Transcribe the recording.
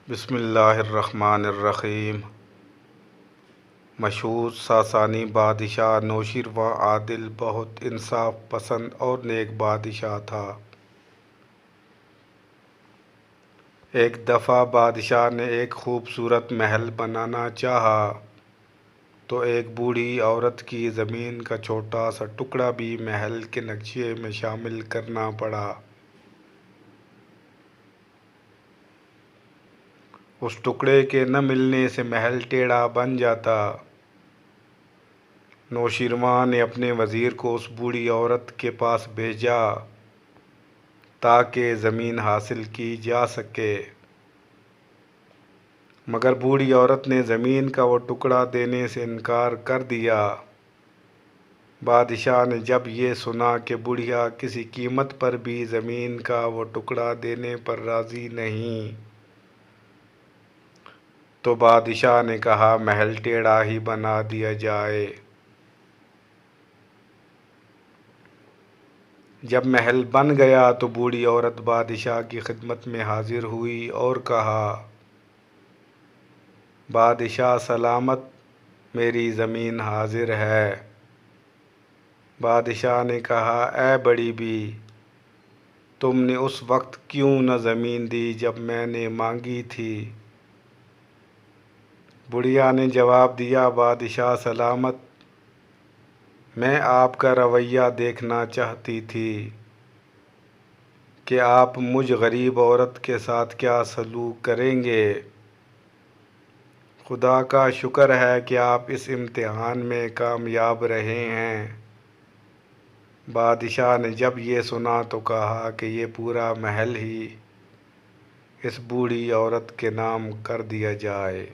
بسم اللہ الرحمن الرحیم۔ مشہور ساسانی بادشاہ نوشیروان عادل بہت انصاف پسند اور نیک بادشاہ تھا۔ ایک دفعہ بادشاہ نے ایک خوبصورت محل بنانا چاہا تو ایک بوڑھی عورت کی زمین کا چھوٹا سا ٹکڑا بھی محل کے نقشے میں شامل کرنا پڑا۔ اس ٹکڑے کے نہ ملنے سے محل ٹیڑھا بن جاتا۔ نوشیروان نے اپنے وزیر کو اس بوڑھی عورت کے پاس بھیجا تاکہ زمین حاصل کی جا سکے، مگر بوڑھی عورت نے زمین کا وہ ٹکڑا دینے سے انکار کر دیا۔ بادشاہ نے جب یہ سنا کہ بڑھیا کسی قیمت پر بھی زمین کا وہ ٹکڑا دینے پر راضی نہیں، تو بادشاہ نے کہا محل ٹیڑھا ہی بنا دیا جائے۔ جب محل بن گیا تو بوڑھی عورت بادشاہ کی خدمت میں حاضر ہوئی اور کہا، بادشاہ سلامت، میری زمین حاضر ہے۔ بادشاہ نے کہا، اے بڑی بی، تم نے اس وقت کیوں نہ زمین دی جب میں نے مانگی تھی؟ بڑھیا نے جواب دیا، بادشاہ سلامت، میں آپ کا رویہ دیکھنا چاہتی تھی کہ آپ مجھ غریب عورت کے ساتھ کیا سلوک کریں گے۔ خدا کا شکر ہے کہ آپ اس امتحان میں کامیاب رہے ہیں۔ بادشاہ نے جب یہ سنا تو کہا کہ یہ پورا محل ہی اس بوڑھی عورت کے نام کر دیا جائے۔